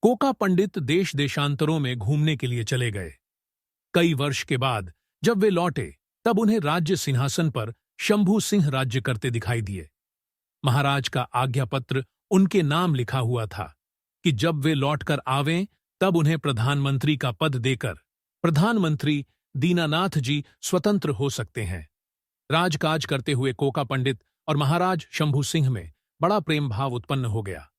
Coca पंडित देश देशांतरों में घूमने के लिए चले गए। कई वर्ष के बाद जब वे लौटे तब उन्हें राज्य सिंहासन पर शंभू सिंह राज्य करते दिखाई दिए। महाराज का आज्ञापत्र उनके नाम लिखा हुआ था कि जब वे लौटकर आवें तब उन्हें प्रधानमंत्री का पद देकर प्रधानमंत्री दीनानाथ जी स्वतंत्र हो सकते हैं। राजकाज करते हुए कोका पंडित और महाराज शंभू सिंह में बड़ा प्रेम भाव उत्पन्न हो गया।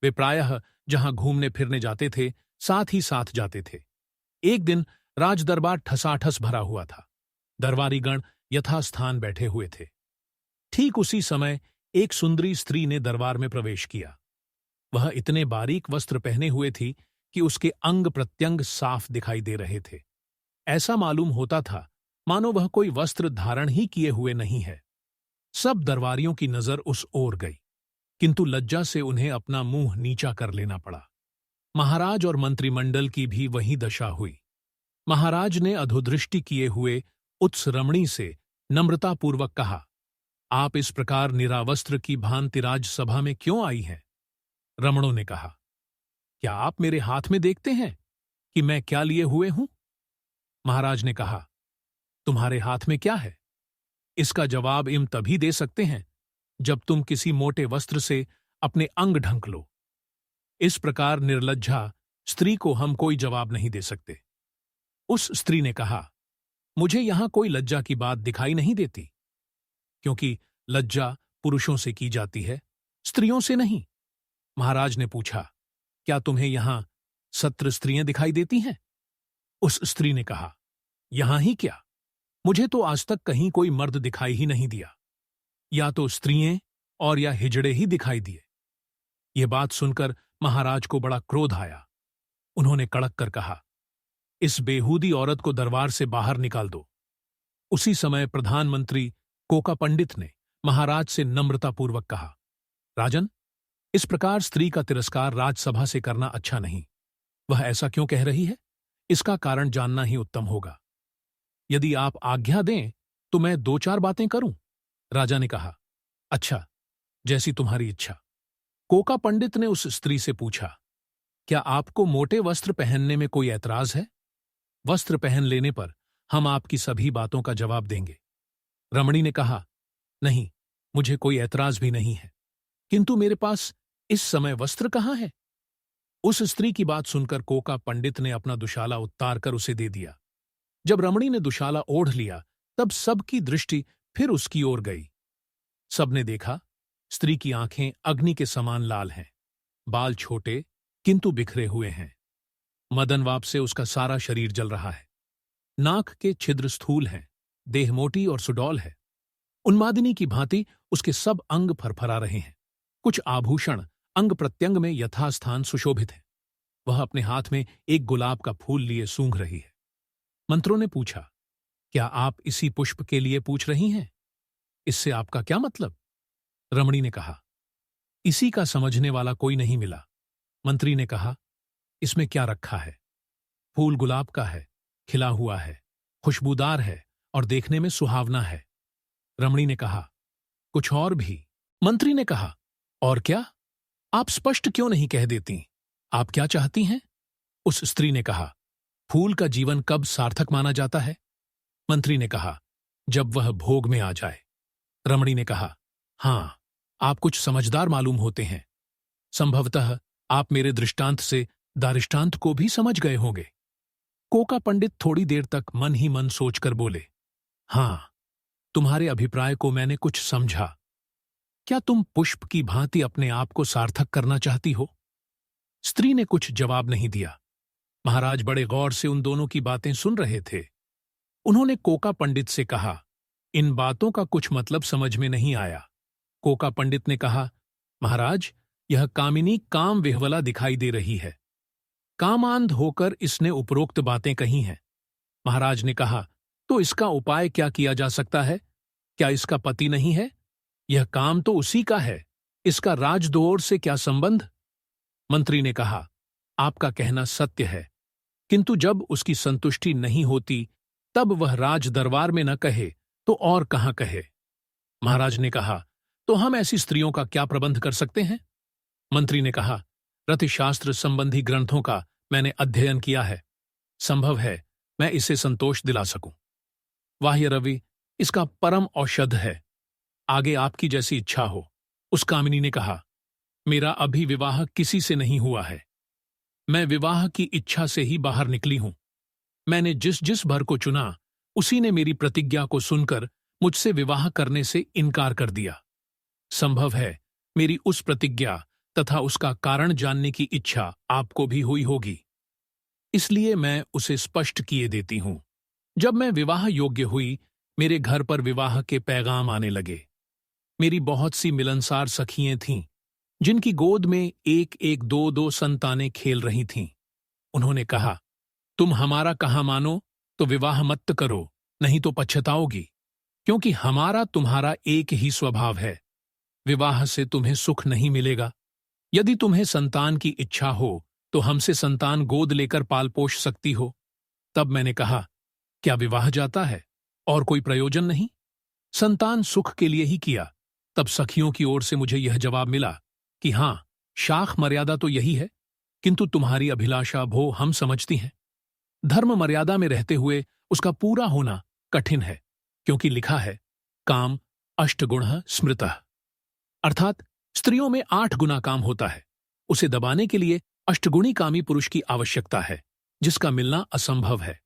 वे प्रायः जहां घूमने फिरने जाते थे साथ ही साथ जाते थे। एक दिन राजदरबार ठसाठस भरा हुआ था। दरबारीगण यथास्थान बैठे हुए थे। ठीक उसी समय एक सुंदरी स्त्री ने दरबार में प्रवेश किया। वह इतने बारीक वस्त्र पहने हुए थी कि उसके अंग प्रत्यंग साफ दिखाई दे रहे थे। ऐसा मालूम होता था मानो वह कोई वस्त्र धारण ही किए हुए नहीं है। सब दरबारियों की नजर उस ओर गई, किंतु लज्जा से उन्हें अपना मुंह नीचा कर लेना पड़ा। महाराज और मंत्रिमंडल की भी वही दशा हुई। महाराज ने अधोदृष्टि किए हुए उस रमणी से नम्रतापूर्वक कहा, आप इस प्रकार निरावस्त्र की भांति राजसभा में क्यों आई हैं? रमणों ने कहा, क्या आप मेरे हाथ में देखते हैं कि मैं क्या लिए हुए हूं? महाराज ने कहा, तुम्हारे हाथ में क्या है? इसका जवाब इम तभी दे सकते हैं जब तुम किसी मोटे वस्त्र से अपने अंग ढंक लो। इस प्रकार निर्लज्जा स्त्री को हम कोई जवाब नहीं दे सकते। उस स्त्री ने कहा, मुझे यहां कोई लज्जा की बात दिखाई नहीं देती, क्योंकि लज्जा पुरुषों से की जाती है, स्त्रियों से नहीं। महाराज ने पूछा, क्या तुम्हें यहां 17 स्त्रियां दिखाई देती हैं? उस स्त्री ने कहा, यहां ही क्या, मुझे तो आज तक कहीं कोई मर्द दिखाई ही नहीं दिया। या तो स्त्रियां और या हिजड़े ही दिखाई दिए। यह बात सुनकर महाराज को बड़ा क्रोध आया। उन्होंने कड़क कर कहा, इस बेहूदी औरत को दरबार से बाहर निकाल दो। उसी समय प्रधानमंत्री कोका पंडित ने महाराज से नम्रतापूर्वक कहा, राजन, इस प्रकार स्त्री का तिरस्कार राजसभा से करना अच्छा नहीं। वह ऐसा क्यों कह रही है, इसका कारण जानना ही उत्तम होगा। यदि आप आज्ञा दें तो मैं 2-4 बातें करूं। राजा ने कहा, अच्छा, जैसी तुम्हारी इच्छा। कोका पंडित ने उस स्त्री से पूछा, क्या आपको मोटे वस्त्र पहनने में कोई ऐतराज है? वस्त्र पहन लेने पर हम आपकी सभी बातों का जवाब देंगे। रमणी ने कहा, नहीं, मुझे कोई ऐतराज भी नहीं है, किंतु मेरे पास इस समय वस्त्र कहाँ है? उस स्त्री की बात सुनकर कोका पंडित ने अपना दुशाला उतार कर उसे दे दिया। जब रमणी ने दुशाला ओढ़ लिया तब सबकी दृष्टि फिर उसकी ओर गई। सबने देखा, स्त्री की आंखें अग्नि के समान लाल हैं, बाल छोटे किंतु बिखरे हुए हैं। मदनवाप से उसका सारा शरीर जल रहा है। नाक के छिद्र स्थूल हैं, देह मोटी और सुडौल है। उन्मादिनी की भांति उसके सब अंग फरफरा रहे हैं। कुछ आभूषण अंग प्रत्यंग में यथास्थान सुशोभित हैं। वह अपने हाथ में एक गुलाब का फूल लिए सूंघ रही है। मंत्रों ने पूछा, क्या आप इसी पुष्प के लिए पूछ रही हैं? इससे आपका क्या मतलब? रमणी ने कहा, इसी का समझने वाला कोई नहीं मिला। मंत्री ने कहा, इसमें क्या रखा है? फूल गुलाब का है, खिला हुआ है, खुशबूदार है और देखने में सुहावना है। रमणी ने कहा, कुछ और भी? मंत्री ने कहा, और क्या? आप स्पष्ट क्यों नहीं कह देती? आप क्या चाहती हैं? उस स्त्री ने कहा, फूल का जीवन कब सार्थक माना जाता है? मंत्री ने कहा, जब वह भोग में आ जाए। रमणी ने कहा, हां, आप कुछ समझदार मालूम होते हैं। संभवतः आप मेरे दृष्टांत से दारिष्टांत को भी समझ गए होंगे। कोका पंडित थोड़ी देर तक मन ही मन सोचकर बोले, हां, तुम्हारे अभिप्राय को मैंने कुछ समझा। क्या तुम पुष्प की भांति अपने आप को सार्थक करना चाहती हो? स्त्री ने कुछ जवाब नहीं दिया। महाराज बड़े गौर से उन दोनों की बातें सुन रहे थे। उन्होंने कोका पंडित से कहा, इन बातों का कुछ मतलब समझ में नहीं आया। कोका पंडित ने कहा, महाराज, यह कामिनी काम विह्वला दिखाई दे रही है। कामांध होकर इसने उपरोक्त बातें कही हैं। महाराज ने कहा, तो इसका उपाय क्या किया जा सकता है? क्या इसका पति नहीं है? यह काम तो उसी का है, इसका राजदोर से क्या संबंध? मंत्री ने कहा, आपका कहना सत्य है, किंतु जब उसकी संतुष्टि नहीं होती तब वह राज दरबार में न कहे तो और कहां कहे? महाराज ने कहा, तो हम ऐसी स्त्रियों का क्या प्रबंध कर सकते हैं? मंत्री ने कहा, रतिशास्त्र संबंधी ग्रंथों का मैंने अध्ययन किया है। संभव है मैं इसे संतोष दिला सकूं। वाह्य रवि इसका परम औषध है। आगे आपकी जैसी इच्छा हो। उस कामिनी ने कहा, मेरा अभी विवाह किसी से नहीं हुआ है। मैं विवाह की इच्छा से ही बाहर निकली हूं। मैंने जिस जिस वर को चुना उसी ने मेरी प्रतिज्ञा को सुनकर मुझसे विवाह करने से इनकार कर दिया। संभव है मेरी उस प्रतिज्ञा तथा उसका कारण जानने की इच्छा आपको भी हुई होगी, इसलिए मैं उसे स्पष्ट किए देती हूं। जब मैं विवाह योग्य हुई, मेरे घर पर विवाह के पैगाम आने लगे। मेरी बहुत सी मिलनसार सखियां थीं, जिनकी गोद में एक एक दो दो संतानें खेल रही थीं। उन्होंने कहा, तुम हमारा कहा मानो तो विवाह मत करो, नहीं तो पछताओगी, क्योंकि हमारा तुम्हारा एक ही स्वभाव है। विवाह से तुम्हें सुख नहीं मिलेगा। यदि तुम्हें संतान की इच्छा हो तो हमसे संतान गोद लेकर पाल पोष सकती हो। तब मैंने कहा, क्या विवाह जाता है और कोई प्रयोजन नहीं? संतान सुख के लिए ही किया। तब सखियों की ओर से मुझे यह जवाब मिला कि हां, शाख मर्यादा तो यही है, किंतु तुम्हारी अभिलाषा भो हम समझती हैं। धर्म मर्यादा में रहते हुए उसका पूरा होना कठिन है, क्योंकि लिखा है, काम अष्टगुणः स्मृतः, अर्थात स्त्रियों में 8 गुना काम होता है। उसे दबाने के लिए अष्टगुणी कामी पुरुष की आवश्यकता है, जिसका मिलना असंभव है।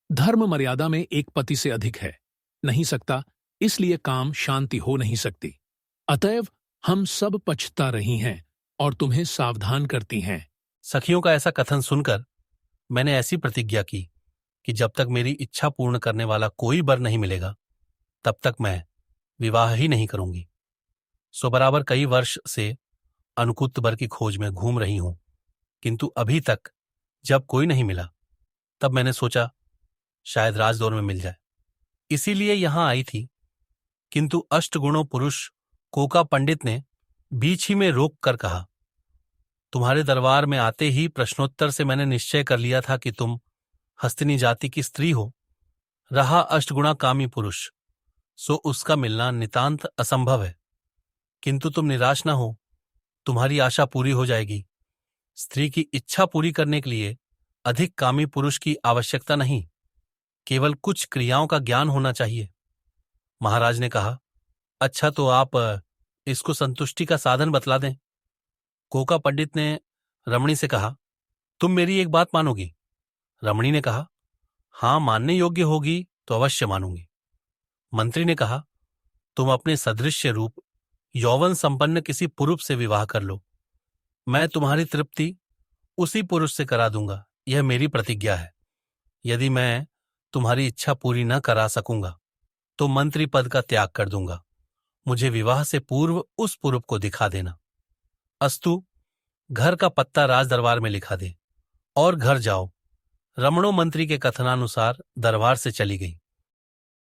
धर्म मर्यादा में एक पति से अधिक है नहीं सकता, इसलिए काम शांति हो नहीं सकती। अतएव हम सब पछता रही हैं और तुम्हें सावधान करती हैं। सखियों का ऐसा कथन सुनकर मैंने ऐसी प्रतिज्ञा की कि जब तक मेरी इच्छा पूर्ण करने वाला कोई वर नहीं मिलेगा, तब तक मैं विवाह ही नहीं करूंगी। सो बराबर कई वर्ष से अनुकूत वर की खोज में घूम रही हूं, किंतु अभी तक जब कोई नहीं मिला, तब मैंने सोचा शायद राजदौर में मिल जाए, इसीलिए यहां आई थी। किंतु अष्टगुणों पुरुष कोका पंडित ने बीच ही में रोक कर कहा, तुम्हारे दरबार में आते ही प्रश्नोत्तर से मैंने निश्चय कर लिया था कि तुम हस्तिनी जाति की स्त्री हो। रहा अष्टगुणा कामी पुरुष, सो उसका मिलना नितांत असंभव है। किंतु तुम निराश न हो, तुम्हारी आशा पूरी हो जाएगी। स्त्री की इच्छा पूरी करने के लिए अधिक कामी पुरुष की आवश्यकता नहीं, केवल कुछ क्रियाओं का ज्ञान होना चाहिए। महाराज ने कहा, अच्छा तो आप इसको संतुष्टि का साधन बतला दें। कोका पंडित ने रमणी से कहा, तुम मेरी एक बात मानोगी? रमणी ने कहा, हां, मानने योग्य होगी तो अवश्य मानूंगी। मंत्री ने कहा, तुम अपने सदृश्य रूप यौवन संपन्न किसी पुरुष से विवाह कर लो, मैं तुम्हारी तृप्ति उसी पुरुष से करा दूंगा, यह मेरी प्रतिज्ञा है। यदि मैं तुम्हारी इच्छा पूरी न करा सकूंगा तो मंत्री पद का त्याग कर दूंगा। मुझे विवाह से पूर्व उस पुरुष को दिखा देना। अस्तु, घर का पत्ता राज दरबार में लिखा दे और घर जाओ। रमणों मंत्री के कथनानुसार दरबार से चली गई।